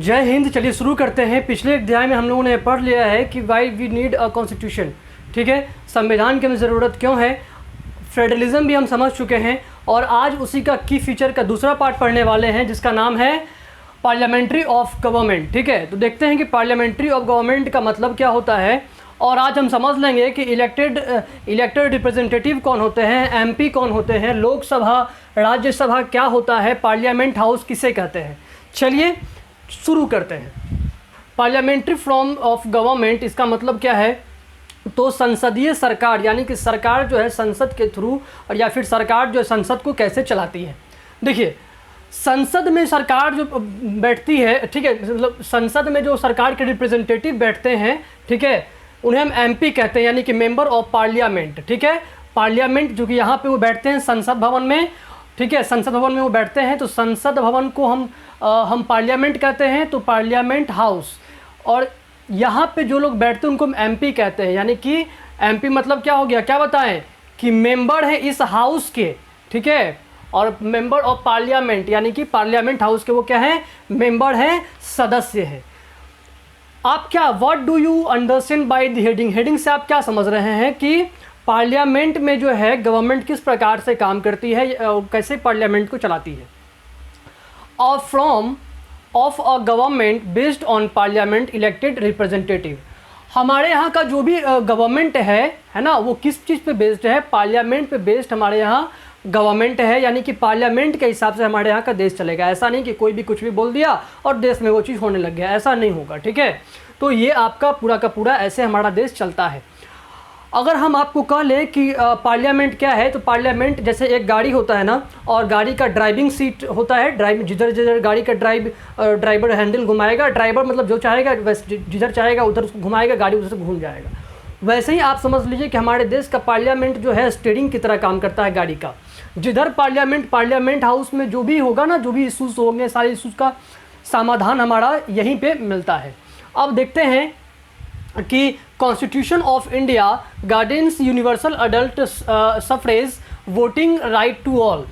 जय हिंद। चलिए शुरू करते हैं। पिछले अध्याय में हम लोगों ने पढ़ लिया है कि why we need a constitution. ठीक है, संविधान की हमें ज़रूरत क्यों है। फेडरलिज्म भी हम समझ चुके हैं और आज उसी का की फीचर का दूसरा पार्ट पढ़ने वाले हैं जिसका नाम है पार्लियामेंट्री ऑफ गवर्नमेंट। ठीक है, तो देखते हैं कि पार्लियामेंट्री ऑफ गवर्नमेंट का मतलब क्या होता है और आज हम समझ लेंगे कि इलेक्टेड रिप्रेजेंटेटिव कौन होते हैं, एमपी कौन होते हैं, लोकसभा राज्यसभा क्या होता है, पार्लियामेंट हाउस किसे कहते हैं। चलिए शुरू करते हैं। पार्लियामेंट्री फॉर्म ऑफ गवर्नमेंट, इसका मतलब क्या है, तो संसदीय सरकार, यानी कि सरकार जो है संसद के थ्रू, और या फिर सरकार जो है संसद को कैसे चलाती है। देखिए, संसद में सरकार जो बैठती है, ठीक है, मतलब संसद में जो सरकार के रिप्रेजेंटेटिव बैठते हैं, ठीक है, उन्हें हम एमपी कहते हैं, यानी कि मेंबर ऑफ पार्लियामेंट। ठीक है, पार्लियामेंट जो कि यहाँ पे वो बैठते हैं संसद भवन में। ठीक है, संसद भवन में वो बैठते हैं, तो संसद भवन को हम पार्लियामेंट कहते हैं, तो पार्लियामेंट हाउस। और यहाँ पे जो लोग बैठते हैं उनको हम एमपी कहते हैं, यानी कि एमपी मतलब क्या हो गया, क्या बताएं, कि मेंबर है इस हाउस के। ठीक है, और मेंबर ऑफ पार्लियामेंट यानी कि पार्लियामेंट हाउस के वो क्या है, मेंबर हैं, सदस्य हैं। आप क्या, what do you understand by the heading, heading से आप क्या समझ रहे हैं कि पार्लियामेंट में जो है गवर्नमेंट किस प्रकार से काम करती है, कैसे पार्लियामेंट को चलाती है। A form of a government based on parliament elected representative. हमारे यहाँ का जो भी गवर्नमेंट है ना, वो किस चीज़ पे बेस्ड है, पार्लियामेंट पे बेस्ड हमारे यहाँ गवर्नमेंट है, यानी कि पार्लियामेंट के हिसाब से हमारे यहाँ का देश चलेगा। ऐसा नहीं कि कोई भी कुछ भी बोल दिया और देश में वो चीज़ होने लग गया, ऐसा नहीं होगा। ठीक है, तो ये आपका पूरा का पूरा ऐसे हमारा देश चलता है। अगर हम आपको कह लें कि पार्लियामेंट क्या है, तो पार्लियामेंट जैसे एक गाड़ी होता है ना, और गाड़ी का ड्राइविंग सीट होता है, जिधर जिधर गाड़ी का ड्राइवर हैंडल घुमाएगा, ड्राइवर मतलब जो चाहेगा जिधर चाहेगा उधर उसको घुमाएगा, गाड़ी उधर से घूम जाएगा। वैसे ही आप समझ लीजिए कि हमारे देश का पार्लियामेंट जो है स्टीयरिंग की तरह काम करता है गाड़ी का। जिधर पार्लियामेंट हाउस में जो भी होगा ना, जो भी इशूज़ होंगे, सारे इशूज़ का समाधान हमारा यहीं पर मिलता है। अब देखते हैं कि constitution of India guarantees universal adult suffrage voting right to all.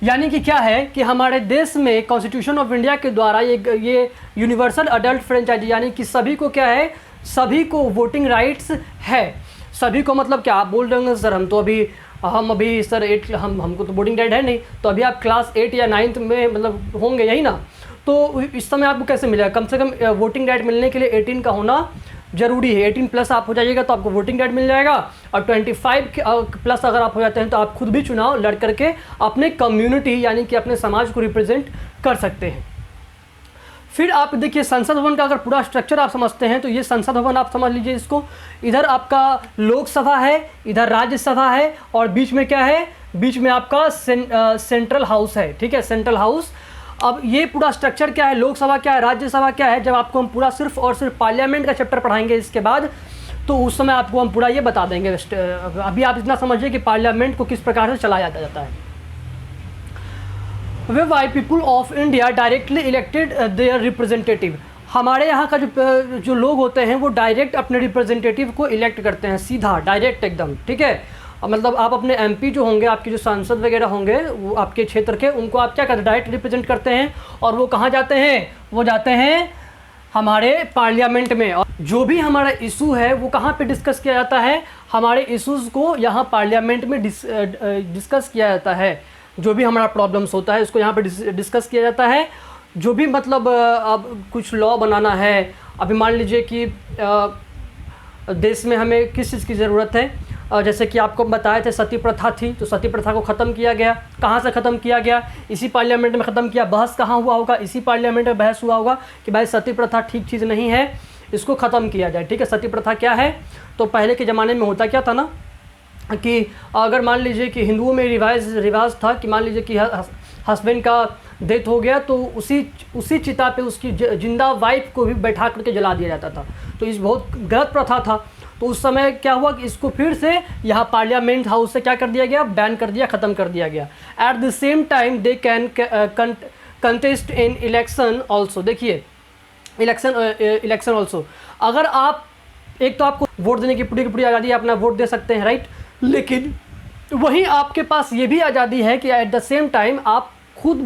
यानी कि क्या है कि हमारे देश में कॉन्स्टिट्यूशन ऑफ इंडिया के द्वारा ये यूनिवर्सल अडल्ट फ्रेंचाइज, यानी कि सभी को क्या है, सभी को वोटिंग राइट्स है। सभी को मतलब क्या, आप बोल रहे होंगे सर हम अभी सर 8 हमको तो वोटिंग राइट है नहीं, तो अभी आप क्लास 8 या 9th में मतलब होंगे यही ना, तो इस समय आपको कैसे मिलेगा। कम से कम वोटिंग राइट मिलने के लिए 18 का होना जरूरी है। 18 प्लस आप हो जाइएगा तो आपको वोटिंग राइट मिल जाएगा, और 25 प्लस अगर आप हो जाते हैं तो आप खुद भी चुनाव लड़ करके अपने कम्युनिटी यानी कि अपने समाज को रिप्रेजेंट कर सकते हैं। फिर आप देखिए संसद भवन का अगर पूरा स्ट्रक्चर आप समझते हैं तो ये संसद भवन आप समझ लीजिए इसको, इधर आपका लोकसभा है, इधर राज्यसभा है, और बीच में क्या है, बीच में आपका सेंट्रल हाउस है। ठीक है, सेंट्रल हाउस। अब ये पूरा स्ट्रक्चर क्या है, लोकसभा क्या है, राज्यसभा क्या है, जब आपको हम पूरा सिर्फ और सिर्फ पार्लियामेंट का चैप्टर पढ़ाएंगे इसके बाद, तो उस समय आपको हम पूरा ये बता देंगे। अभी आप इतना समझिए कि पार्लियामेंट को किस प्रकार से चलाया जाता है। Way by people of India directly elected their representative. हमारे यहाँ का जो लोग होते हैं वो डायरेक्ट अपने रिप्रेजेंटेटिव को इलेक्ट करते हैं, सीधा डायरेक्ट एकदम। ठीक है, मतलब आप अपने एमपी जो होंगे, आपके जो सांसद वगैरह होंगे वो आपके क्षेत्र के, उनको आप क्या करते हैं, डायरेक्ट रिप्रेजेंट करते हैं, और वो कहाँ जाते हैं, वो जाते हैं हमारे पार्लियामेंट में। और जो भी हमारा इशू है वो कहाँ पे डिस्कस किया जाता है, हमारे इशूज़ को यहाँ पार्लियामेंट में डिस्कस किया जाता है। जो भी हमारा प्रॉब्लम्स होता है उसको यहाँ पे डिस्कस किया जाता है। जो भी मतलब अब कुछ लॉ बनाना है, अभी मान लीजिए कि देश में हमें किस चीज़ की ज़रूरत है, जैसे कि आपको बताए थे सती प्रथा थी, तो सती प्रथा को ख़त्म किया गया। कहाँ से ख़त्म किया गया, इसी पार्लियामेंट में ख़त्म किया। बहस कहाँ हुआ होगा, इसी पार्लियामेंट में बहस हुआ होगा कि भाई सती प्रथा ठीक चीज़ नहीं है, इसको ख़त्म किया जाए। ठीक है, सती प्रथा क्या है, तो पहले के ज़माने में होता क्या था ना, कि अगर मान लीजिए कि हिंदुओं में रिवाज था कि मान लीजिए कि हस्बैंड का डेथ हो गया तो उसी चिता पे उसकी जिंदा वाइफ को भी बैठा करके जला दिया जाता था। तो इस बहुत गलत प्रथा था। तो उस समय क्या हुआ कि इसको फिर से यहाँ पार्लियामेंट हाउस से क्या कर दिया गया, बैन कर दिया, ख़त्म कर दिया गया। At the same time they can contest in election also. देखिए इलेक्शन ऑल्सो, अगर आप एक तो आपको वोट देने की पूरी आज़ादी, अपना वोट दे सकते हैं, राइट, लेकिन वहीं आपके पास ये भी आज़ादी है कि एट द सेम टाइम आप खुद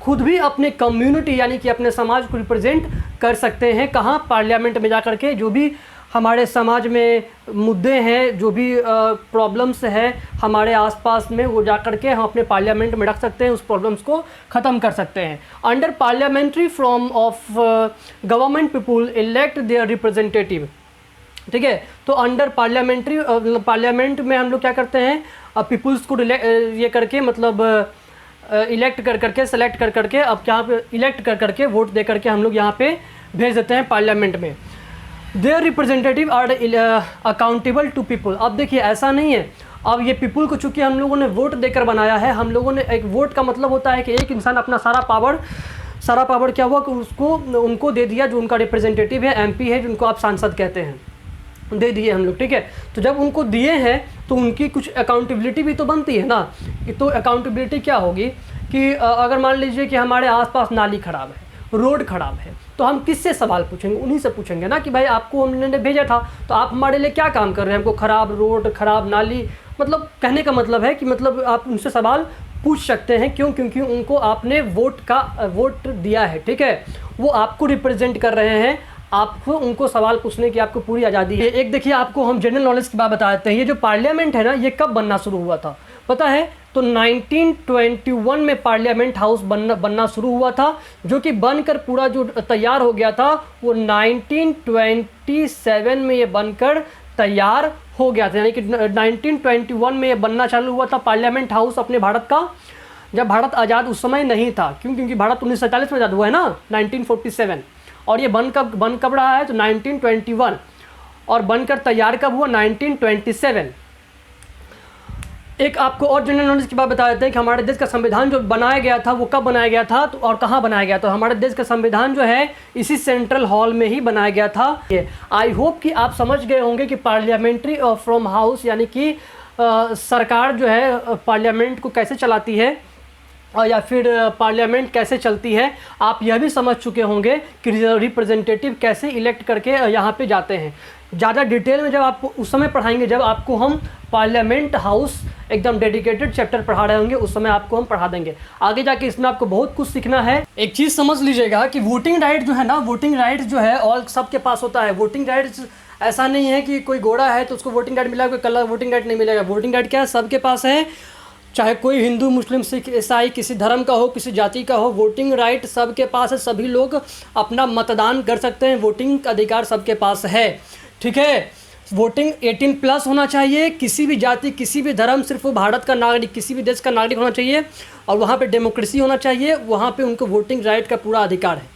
खुद भी अपने कम्युनिटी यानी कि अपने समाज को रिप्रेजेंट कर सकते हैं। कहाँ? पार्लियामेंट में जा कर के। जो भी हमारे समाज में मुद्दे हैं, जो भी प्रॉब्लम्स हैं हमारे आसपास में, वो जा कर के हम अपने पार्लियामेंट में रख सकते हैं, उस प्रॉब्लम्स को ख़त्म कर सकते हैं। Under parliamentary form of government people elect their representative. ठीक है, तो अंडर पार्लियामेंट्री पार्लियामेंट में हम लोग क्या करते हैं, पीपुल्स को ये करके मतलब इलेक्ट कर करके, सेलेक्ट कर करके, अब यहाँ पे इलेक्ट कर करके, वोट दे करके हम लोग यहाँ पे भेज देते हैं पार्लियामेंट में। Their representative are accountable to people. अब देखिए ऐसा नहीं है, अब ये पीपल को चूँकि हम लोगों ने वोट देकर बनाया है, हम लोगों ने एक वोट का मतलब होता है कि एक इंसान अपना सारा पावर क्या हुआ कि उसको उनको दे दिया, जो उनका रिप्रेजेंटेटिव है, एमपी है, जिनको आप सांसद कहते हैं, दे दिए हम लोग। ठीक है, तो जब उनको दिए हैं तो उनकी कुछ अकाउंटेबिलिटी भी तो बनती है ना। तो अकाउंटेबिलिटी क्या होगी कि अगर मान लीजिए कि हमारे आसपास नाली ख़राब है, रोड ख़राब है, तो हम किससे सवाल पूछेंगे? उन्हीं से पूछेंगे ना कि भाई आपको हमने भेजा था तो आप हमारे लिए क्या काम कर रहे हैं, हमको ख़राब रोड, ख़राब नाली, मतलब कहने का मतलब है कि मतलब आप उनसे सवाल पूछ सकते हैं। क्यों? क्योंकि उनको आपने वोट दिया है। ठीक है, वो आपको रिप्रेजेंट कर रहे हैं, आपको उनको सवाल पूछने की आपको पूरी आज़ादी है। एक देखिए, आपको हम जनरल नॉलेज की बात बता देते हैं। ये जो पार्लियामेंट है ना, ये कब बनना शुरू हुआ था पता है? तो 1921 में पार्लियामेंट हाउस बनना शुरू हुआ था, जो कि बनकर पूरा जो तैयार हो गया था वो 1927 में ये बनकर तैयार हो गया था। यानी कि 1921 में ये बनना चालू हुआ था पार्लियामेंट हाउस अपने भारत का, जब भारत आज़ाद उस समय नहीं था। क्यों? क्योंकि भारत 1947 में आज़ाद हुआ है ना, 1947। और ये बन कब रहा है? तो 1921। और बनकर तैयार कब हुआ? 1927। एक आपको और जनरल नॉलेज की बात बता देते हैं कि हमारे देश का संविधान जो बनाया गया था वो कब बनाया गया था तो और कहाँ बनाया गया था। हमारे देश का संविधान जो है इसी सेंट्रल हॉल में ही बनाया गया था। आई होप कि आप समझ गए होंगे कि पार्लियामेंट्री फ्रॉम हाउस यानी कि सरकार जो है पार्लियामेंट को कैसे चलाती है, और या फिर पार्लियामेंट कैसे चलती है। आप यह भी समझ चुके होंगे कि रिप्रेजेंटेटिव कैसे इलेक्ट करके यहाँ पे जाते हैं। ज़्यादा डिटेल में जब आपको उस समय पढ़ाएंगे, जब आपको हम पार्लियामेंट हाउस एकदम डेडिकेटेड चैप्टर पढ़ा रहे होंगे, उस समय आपको हम पढ़ा देंगे। आगे जाके इसमें आपको बहुत कुछ सीखना है। एक चीज़ समझ लीजिएगा कि वोटिंग राइट जो है ना, वोटिंग राइट जो है और सबके पास होता है। वोटिंग राइट्स ऐसा नहीं है कि कोई गोरा है तो उसको वोटिंग राइट मिला, कोई कलर वोटिंग राइट नहीं मिलेगा। वोटिंग राइट क्या है? सबके पास है, चाहे कोई हिंदू, मुस्लिम, सिख, ईसाई, किसी धर्म का हो, किसी जाति का हो, वोटिंग राइट सबके पास है। सभी लोग अपना मतदान कर सकते हैं, वोटिंग का अधिकार सबके पास है। ठीक है, वोटिंग 18+ होना चाहिए, किसी भी जाति, किसी भी धर्म, सिर्फ वो भारत का नागरिक, किसी भी देश का नागरिक होना चाहिए, और वहाँ पे डेमोक्रेसी होना चाहिए, वहाँ पे उनको वोटिंग राइट का पूरा अधिकार है।